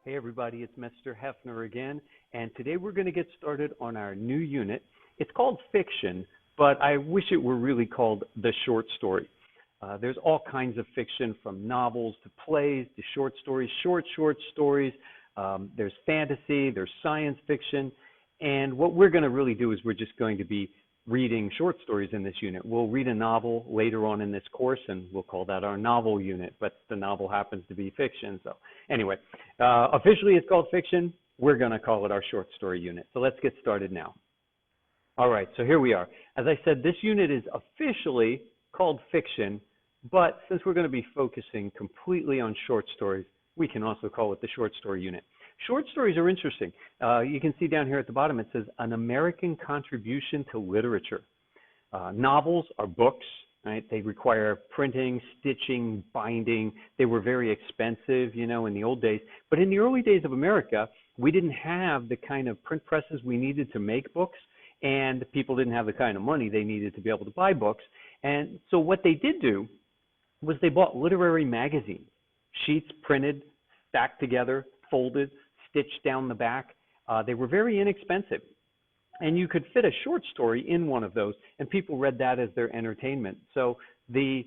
Hey everybody, it's Mr. Hefner again, and today we're going to get started on our new unit. It's called fiction, but I wish it were really called the short story. There's all kinds of fiction, from novels to plays to short stories, short stories. There's fantasy, there's science fiction, and what we're going to really do is we're just going to be reading short stories in this unit. We'll read a novel later on in this course, and we'll call that our novel unit, but the novel happens to be fiction. So anyway, officially it's called fiction. We're going to call it our short story unit. So let's get started now. All right, so here we are. As I said, this unit is officially called fiction, but since we're going to be focusing completely on short stories, we can also call it the short story unit. Short stories are interesting. You can see down here at the bottom it says an American contribution to literature. Novels are books, right? They require printing, stitching, binding. They were very expensive, you know, in the old days. But in the early days of America, we didn't have the kind of print presses we needed to make books, and people didn't have the kind of money they needed to be able to buy books. And so what they did do was they bought literary magazines, sheets printed, stacked together, folded, stitched down the back. They were very inexpensive, and you could fit a short story in one of those, and people read that as their entertainment. So the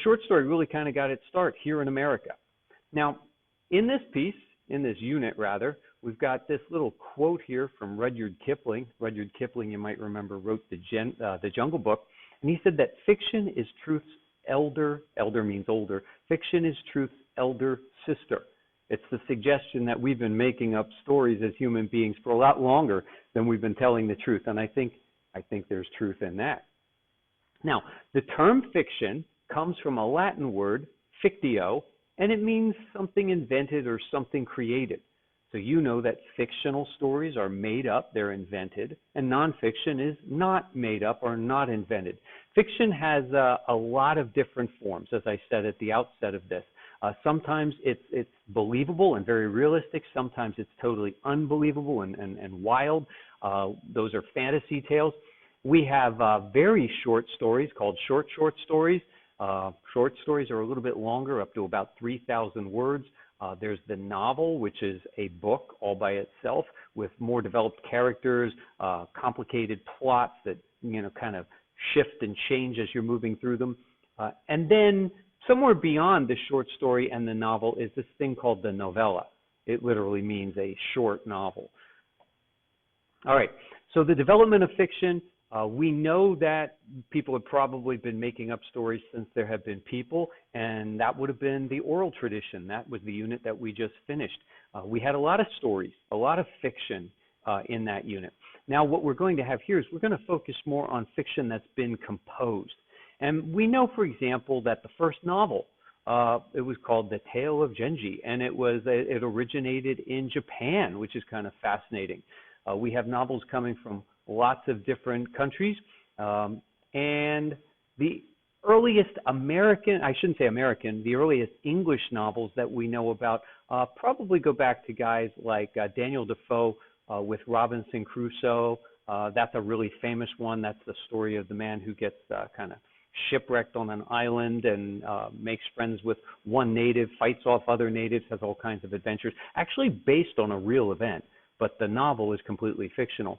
short story really kind of got its start here in America. Now, in this piece, in this unit rather, we've got this little quote here from Rudyard Kipling. Rudyard Kipling, you might remember, wrote the Jungle Book, and he said that fiction is truth's elder means older, fiction is truth's elder sister. It's the suggestion that we've been making up stories as human beings for a lot longer than we've been telling the truth, and I think there's truth in that. Now, the term fiction comes from a Latin word, fictio, and it means something invented or something created. So you know that fictional stories are made up, they're invented, and nonfiction is not made up or not invented. Fiction has a lot of different forms, as I said at the outset of this. Sometimes it's believable and very realistic. Sometimes it's totally unbelievable and wild. Those are fantasy tales. We have very short stories called short stories. Short stories are a little bit longer, up to about 3,000 words. There's the novel, which is a book all by itself with more developed characters, complicated plots that kind of shift and change as you're moving through them. And then somewhere beyond the short story and the novel is this thing called the novella. It literally means a short novel. All right, so the development of fiction, we know that people have probably been making up stories since there have been people, and that would have been the oral tradition. That was the unit that we just finished. We had a lot of stories, a lot of fiction in that unit. Now what we're going to have here is we're going to focus more on fiction that's been composed. And we know, for example, that the first novel, it was called The Tale of Genji, and it originated in Japan, which is kind of fascinating. We have novels coming from lots of different countries, and the earliest the earliest English novels that we know about probably go back to guys like Daniel Defoe with Robinson Crusoe. That's a really famous one. That's the story of the man who gets kind of shipwrecked on an island and makes friends with one native, fights off other natives, has all kinds of adventures, actually based on a real event, but the novel is completely fictional.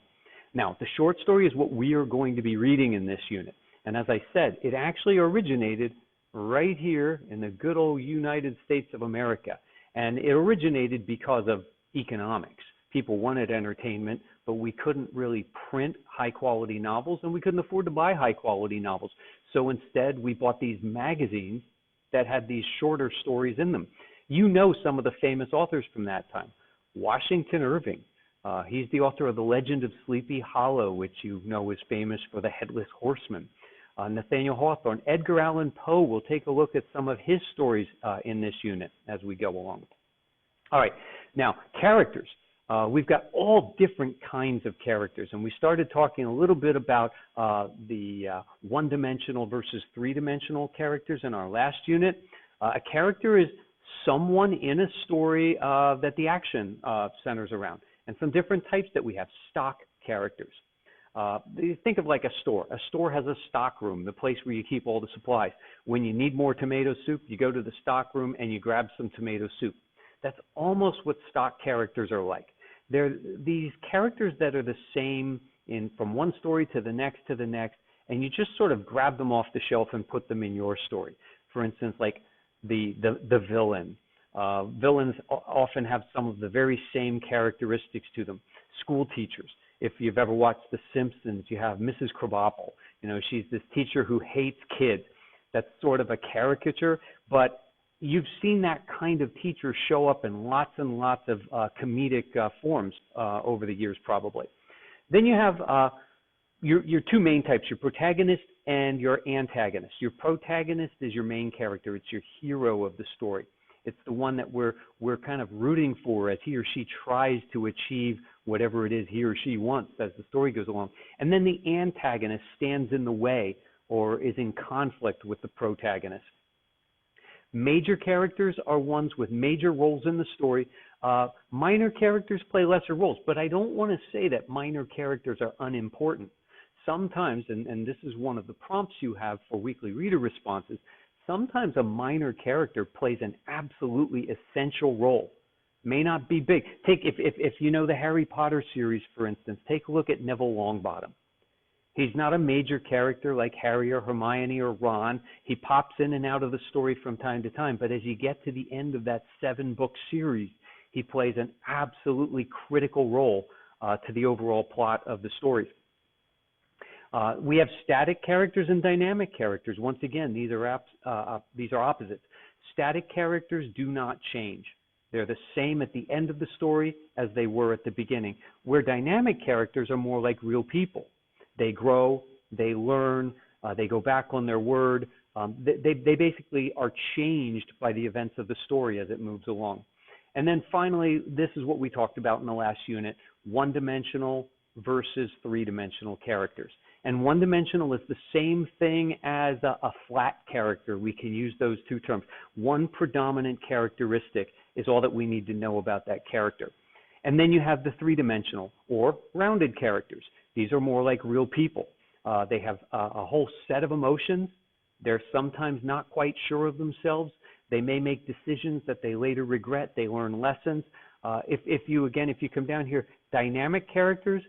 Now, the short story is what we are going to be reading in this unit. And as I said, it actually originated right here in the good old United States of America. And it originated because of economics. People wanted entertainment, but we couldn't really print high-quality novels, and we couldn't afford to buy high-quality novels. So instead, we bought these magazines that had these shorter stories in them. You know some of the famous authors from that time. Washington Irving. He's the author of The Legend of Sleepy Hollow, which you know is famous for The Headless Horseman. Nathaniel Hawthorne. Edgar Allan Poe. We'll take a look at some of his stories in this unit as we go along. All right. Now, characters. We've got all different kinds of characters, and we started talking a little bit about the one-dimensional versus three-dimensional characters in our last unit. A character is someone in a story that the action centers around, and some different types that we have, stock characters. Think of like a store. A store has a stock room, the place where you keep all the supplies. When you need more tomato soup, you go to the stock room and you grab some tomato soup. That's almost what stock characters are like. They're these characters that are the same from one story to the next, and you just sort of grab them off the shelf and put them in your story. For instance, like the villain. Villains often have some of the very same characteristics to them. School teachers. If you've ever watched The Simpsons, you have Mrs. Krabappel. You know, she's this teacher who hates kids. That's sort of a caricature, but you've seen that kind of teacher show up in lots and lots of comedic forms over the years, probably. Then you have your two main types, your protagonist and your antagonist. Your protagonist is your main character. It's your hero of the story. It's the one that we're kind of rooting for as he or she tries to achieve whatever it is he or she wants as the story goes along. And then the antagonist stands in the way or is in conflict with the protagonist. Major characters are ones with major roles in the story. Minor characters play lesser roles, but I don't want to say that minor characters are unimportant. Sometimes, and this is one of the prompts you have for weekly reader responses, sometimes a minor character plays an absolutely essential role. May not be big. If you know the Harry Potter series, for instance, take a look at Neville Longbottom. He's not a major character like Harry or Hermione or Ron. He pops in and out of the story from time to time, but as you get to the end of that 7-book series, he plays an absolutely critical role to the overall plot of the stories. We have static characters and dynamic characters. Once again, these are opposites. Static characters do not change. They're the same at the end of the story as they were at the beginning, where dynamic characters are more like real people. They grow, they learn, they go back on their word. They basically are changed by the events of the story as it moves along. And then finally, this is what we talked about in the last unit, one-dimensional versus three-dimensional characters. And one-dimensional is the same thing as a flat character. We can use those two terms. One predominant characteristic is all that we need to know about that character. And then you have the three-dimensional or rounded characters. These are more like real people. They have a whole set of emotions. They're sometimes not quite sure of themselves. They may make decisions that they later regret. They learn lessons. If you come down here, dynamic characters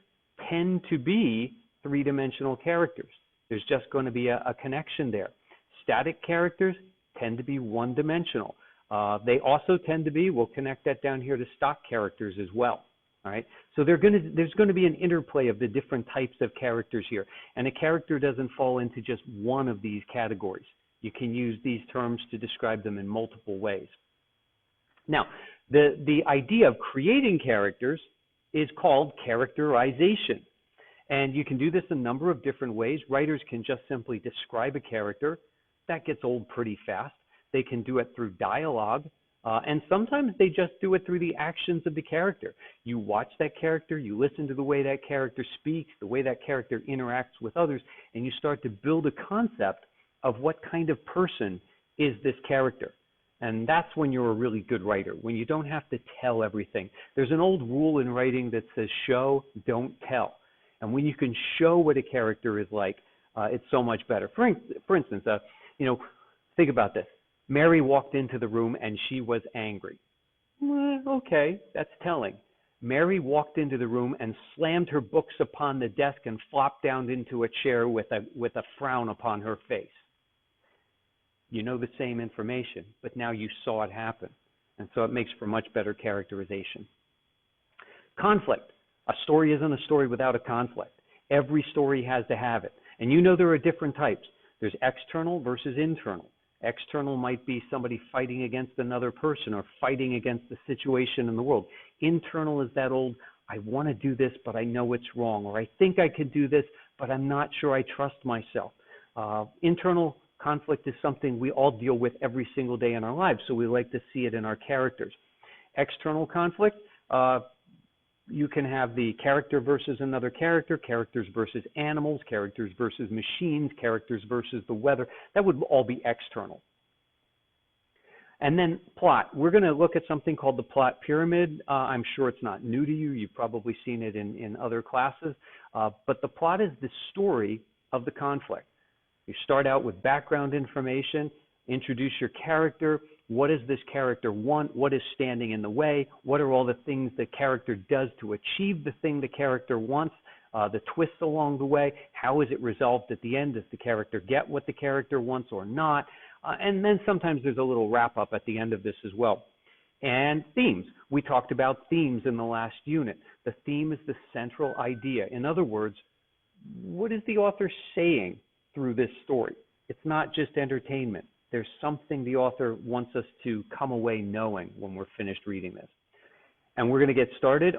tend to be three-dimensional characters. There's just going to be a connection there. Static characters tend to be one-dimensional. They also tend to be, we'll connect that down here to stock characters as well. All right, so there's going to be an interplay of the different types of characters here, and a character doesn't fall into just one of these categories. You can use these terms to describe them in multiple ways. Now, the idea of creating characters is called characterization, and you can do this a number of different ways. Writers can just simply describe a character. That gets old pretty fast. They can do it through dialogue. And sometimes they just do it through the actions of the character. You watch that character, you listen to the way that character speaks, the way that character interacts with others, and you start to build a concept of what kind of person is this character. And that's when you're a really good writer, when you don't have to tell everything. There's an old rule in writing that says show, don't tell. And when you can show what a character is like, it's so much better. For instance, think about this. Mary walked into the room and she was angry. Okay, that's telling. Mary walked into the room and slammed her books upon the desk and flopped down into a chair with a frown upon her face. You know the same information, but now you saw it happen. And so it makes for much better characterization. Conflict. A story isn't a story without a conflict. Every story has to have it. And you know there are different types. There's external versus internal. External might be somebody fighting against another person or fighting against the situation in the world. Internal is that old, I want to do this, but I know it's wrong. Or I think I could do this, but I'm not sure I trust myself. Internal conflict is something we all deal with every single day in our lives, so we like to see it in our characters. External conflict, you can have the character versus another character, characters versus animals, characters versus machines, characters versus the weather. That would all be external. And then plot. We're going to look at something called the plot pyramid. I'm sure it's not new to you. You've probably seen it in other classes. But the plot is the story of the conflict. You start out with background information, introduce your character, What does this character want? What is standing in the way? What are all the things the character does to achieve the thing the character wants? The twists along the way. How is it resolved at the end? Does the character get what the character wants or not? And then sometimes there's a little wrap up at the end of this as well. And themes. We talked about themes in the last unit. The theme is the central idea. In other words, what is the author saying through this story? It's not just entertainment. There's something the author wants us to come away knowing when we're finished reading this. And we're going to get started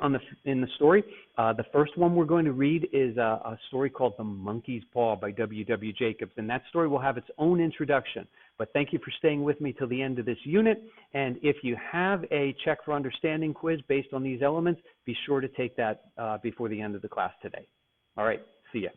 in the story. The first one we're going to read is a story called The Monkey's Paw by W.W. Jacobs. And that story will have its own introduction. But thank you for staying with me till the end of this unit. And if you have a Check for Understanding quiz based on these elements, be sure to take that before the end of the class today. All right, see ya.